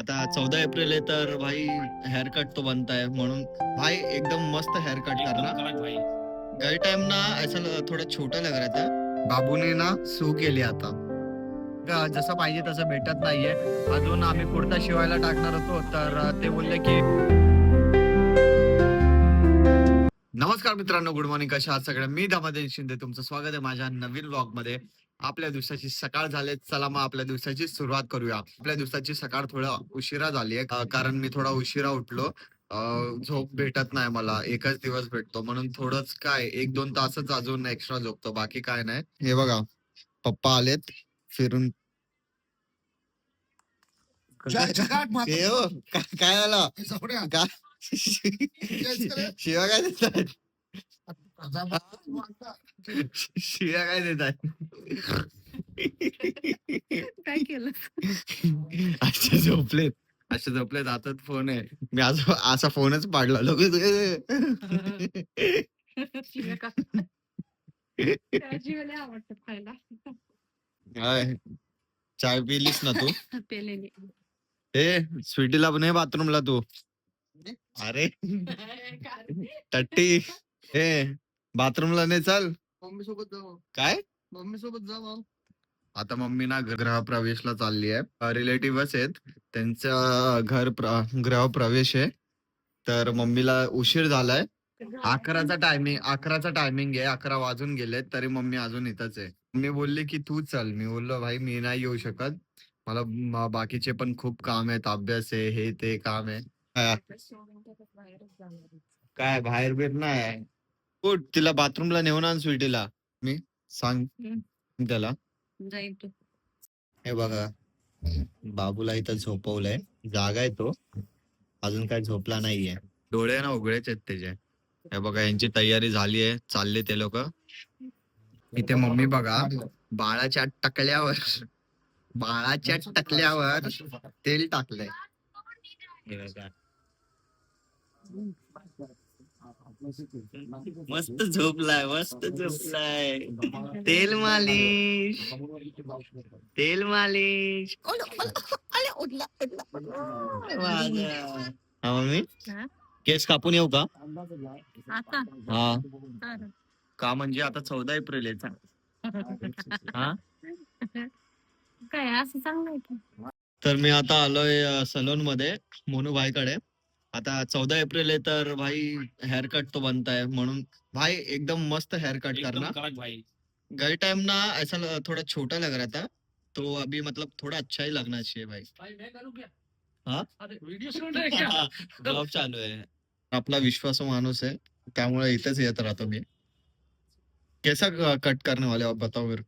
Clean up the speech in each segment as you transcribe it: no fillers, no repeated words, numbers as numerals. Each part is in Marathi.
आता 14 एप्रिल है तर भाई हेयर कट तो बनता है म्हणून भाई एकदम मस्त हेयर कट करना भाई। गए टाइम ना ऐसा थोड़ा छोटा लग रहा था। बाबूने ना सू केली आता जसं पाहिजे तसं भेटत नाहीये अजून आम्ही कुर्ता शिवायला टाकणार होतो तर ते बोलले की नमस्कार मित्रांनो, गुड मॉर्निंग. कशा आहात सगळ्या? मी दामोदर शिंदे, तुमचं स्वागत आहे माझ्या नवीन व्लॉग मध्ये. आपल्या दिवसाची सकाळ झाले, चला मग आपल्या दिवसाची सुरुवात करूया. आपल्या दिवसाची सकाळ थोडा उशिरा झाली आहे कारण मी थोडा उशिरा उठलो. झोप भेटत नाही मला, एकच दिवस भेटतो म्हणून थोडंच काय 1-2 तासच अजून एक्स्ट्रा झोपतो, बाकी काय नाही. हे बघा, पप्पा आलेत फिरून. हे हो, काय आला काय शिवा काय देतात? शिव्या काय देत आहे? काय केलं? अशा झोपलेत, अशा झोपलेत, हातात फोन आहे. मी असा फोनच पाडला लोक. शिव्या का? त्याची मला आवडतं खायला. काय चाय पिलीस ना तू? पेलेली. ए स्वीटीला पण बाथरूमला तू. अरे टट्टी, ए बाथरूमला नाही, चल मम्मी सोबत जाऊ. काय मम्मी सोबत जाऊ? आता मम्मी ना गृहप्रवेशला चालली आहे. रिलेटिव्हच आहेत, त्यांचं गृहप्रवेश आहे. तर मम्मीला उशीर झालाय. 11चा टायमिंग आहे. 11 वाजून गेले तरी मम्मी अजून इथंच आहे. मम्मी बोलली की तू चल. मी बोललो भाई मी नाही येऊ शकत, मला बाकीचे पण खूप काम आहेत, अभ्यास आहे, हे ते काम आहे. काय बाहेर बिर नाही उठ, तिला बाथरूमला नेऊन आण स्वीटीला. मी सांग त्याला. जाईल तू. हे बघा, बाबूला इथं झोपवलंय, जागा आहे तो, अजून काय झोपला नाहीये. डोळे ना उघडेच आहेत त्याचे. हे बघा, यांची तयारी झाली आहे, चालले ते लोक. इथे मम्मी बघा, बाळाच्या टकल्यावर तेल टाकलंय. हे बघा, मस्त झोपलाय, मस्त झोपलाय. तेल मालिश, तेल मालिश. हा मम्मी, हा? केस कापून येऊ का? आता हा, चालेल. का म्हणजे आता 14 एप्रिल आहे. हा, काय असं चांगलं आहे की? तर मी आता आलोय सलून मध्ये मोनूभाईकडे. आता 14 एप्रिल है तर भाई हेयर कट तो बनता है म्हणून भाई एकदम मस्त हेयर कट करना भाई। गए टाइम ना ऐसा थोड़ा छोटा लग रहा था, तो अभी मतलब थोड़ा अच्छा ही लगना चाहिए भाई। हाँ ब्लॉग चालू आहे. आपला विश्वासू माणूस है, त्यामुळे इथेच येत राहतो मी. कैसा कट करने वाले हो आप, बताओ मेरे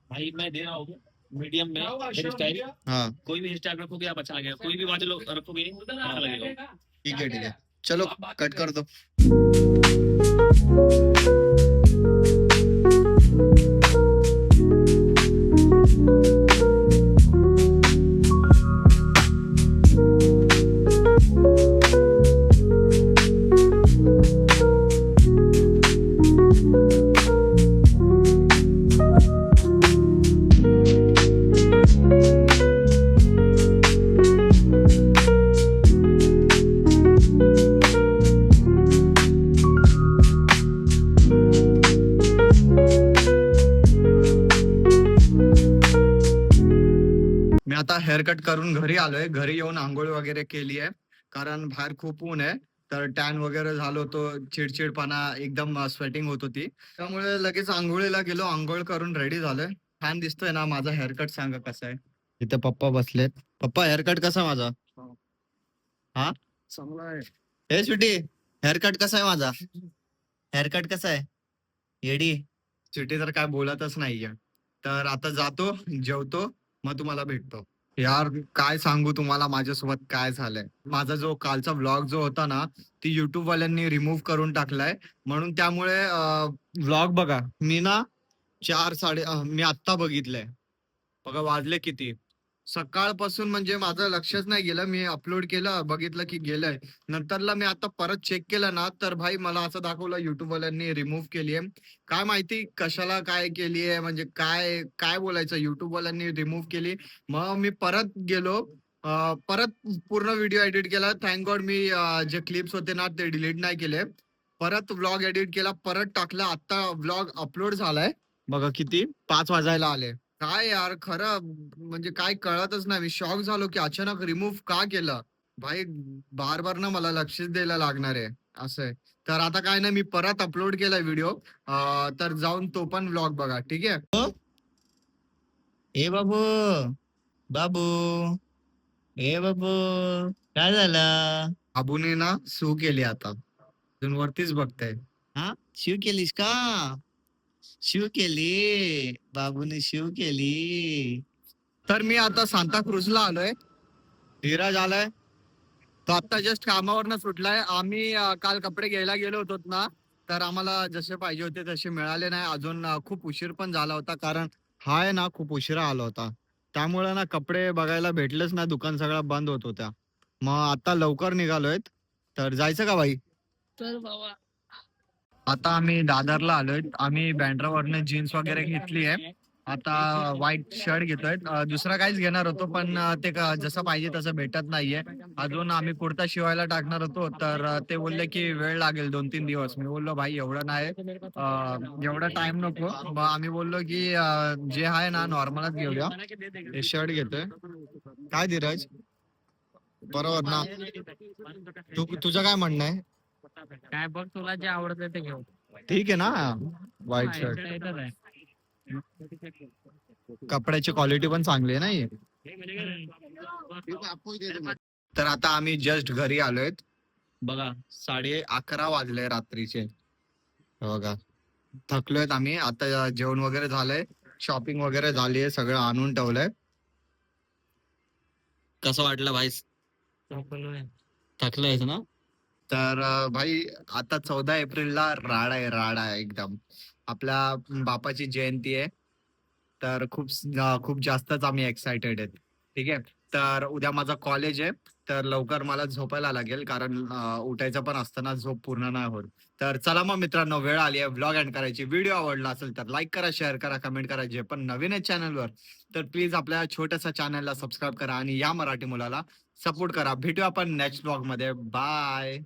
भाई मैं दे रहा हूँ मीडियम में हेयर स्टाइल। हाँ कोई भी हेयर स्टाइल रखोगे आप अच्छा लगेगा, कोई भी बाजू रखोगे अच्छा लगेगा। ठीक है, चलो कट कर दो. मी आता हेअर कट करून घरी आलोय. घरी येऊन आंघोळ वगैरे केली आहे, कारण बाहेर खूप ऊन आहे. तर टॅन वगैरे झालो होतो, चिडचिडपणा, एकदम स्वेटिंग होत होती. त्यामुळे लगेच आंघोळीला गेलो, आंघोळ करून रेडी झालोय. छान दिसतोय ना माझा हेअरकट? सांगा कसा आहे. इथे पप्पा बसलेत. पप्पा हेअरकट कसा माझा? हा चांगला आहे. हे स्वीटी, हेअरकट कसा आहे माझा? हेअरकट कसा आहे येडी? स्वीटी तर काय बोलतच नाहीये. तर आता जातो, जेवतो, मग तुम्हाला भेटतो. यार काय सांगू तुम्हाला माझ्यासोबत काय झालंय. माझा जो कालचा व्लॉग जो होता ना, ती युट्यूब वाल्यांनी रिमूव्ह करून टाकलाय. म्हणून त्यामुळे व्लॉग बघा, मी ना मी आत्ता बघितलंय. बघा वाजले किती, सकाळपासून म्हणजे माझं लक्षच नाही गेलं. मी अपलोड केलं, बघितलं की गेलंय. नंतरला मी आता परत चेक केलं ना, तर भाई मला असं दाखवलं युट्यूब वाल्यांनी रिमूव्ह केली आहे. काय माहिती कशाला काय केली आहे, म्हणजे काय काय बोलायचं, युट्यूब वाल्यांनी रिमूव्ह केली. मग मी परत गेलो, परत पूर्ण व्हिडिओ एडिट केला. थँक गॉड मी जे क्लिप्स होते ना ते डिलीट नाही केले. परत व्लॉग एडिट केला, परत टाकला. आता व्लॉग अपलोड झालाय. बघा किती 5 वाजायला आले. काय यार खरं म्हणजे काय कळतच नाही. मी शॉक झालो की अचानक रिमूव्ह का केलं. भाई बार बार ना मला लक्षच द्यायला लागणार आहे असं आहे. तर आता काय नाही, मी परत अपलोड केलाय व्हिडिओ. तर जाऊन तो पण व्लॉग बघा, ठीक आहे. ए बाबू, बाबू, ए बाबू, काय झालं? बाबूने ना सू केली आता. अजून वरतीच बघताय. हा शिव केलीस का? शिव केली, बाबूने शिव केली. तर मी आता सांताक्रूजला आलोय. धीरज आलाय. तो आता जस्ट कामावरनं सुटलाय. आम्ही काल कपडे घ्यायला गेलो होतो ना, तर आम्हाला जसे पाहिजे होते तसे मिळाले नाही अजून. खूप उशीर पण झाला होता कारण हा आहे ना खूप उशिरा आला होता. त्यामुळे ना कपडे बघायला भेटलेच ना, दुकान सगळा बंद होत होत्या. मग आता लवकर निघालोय. तर जायचं का भाई? चल बाबा. आता आम्ही दादरला आलोय. आम्ही बँड्रावरनं जीन्स वगैरे घेतली आहे. आता व्हाईट शर्ट घेतोय. दुसरा काहीच घेणार होतो पण ते जसं पाहिजे तसं भेटत नाहीये. अजून आम्ही कुर्ता शिवायला टाकणार होतो तर ते बोलले की वेळ लागेल 2-3 दिवस. मी बोललो भाई एवढं नाही, एवढा टाइम नको. मग आम्ही बोललो की जे आहे ना नॉर्मलच घेऊया. हे शर्ट घेतोय. काय धीरज? बरोबर ना? तुझं काय म्हणणं आहे? काय बघ तुला जे आवडतं ते घेऊ. ठीक आहे ना व्हाईट शर्ट. कपड्याची क्वालिटी पण चांगली आहे ना ही. तर आता आम्ही जस्ट घरी आलोय. बघा 11:30 वाजले रात्रीचे. हे बघा थकलोय आम्ही. आता जेवण वगैरे झालंय, शॉपिंग वगैरे झालीये, सगळं आणून ठेवलंय. कसं वाटलं भाई? थकलोयस ना? तर भाई आता 14 एप्रिलला राडा आहे, राडा आहे एकदम. आपल्या बापाची जयंती आहे. तर खूप जास्तच आम्ही एक्साइटेड आहेत. ठीक आहे. तर उद्या माझा कॉलेज आहे. तर लवकर मला झोपायला लागेल कारण उठायचं पण असताना झोप पूर्ण नाही होत. तर चला मग मित्रांनो, वेळ आली आहे व्लॉग एंड करायची. व्हिडिओ आवडला असेल तर लाईक करा, शेअर करा, कमेंट करा. जे पण नवीन आहे चॅनलवर तर प्लीज आपल्या छोट्याशा चॅनलला सबस्क्राईब करा आणि या मराठी मुलाला सपोर्ट करा. भेटूया आपण नेक्स्ट व्लॉग मध्ये. बाय.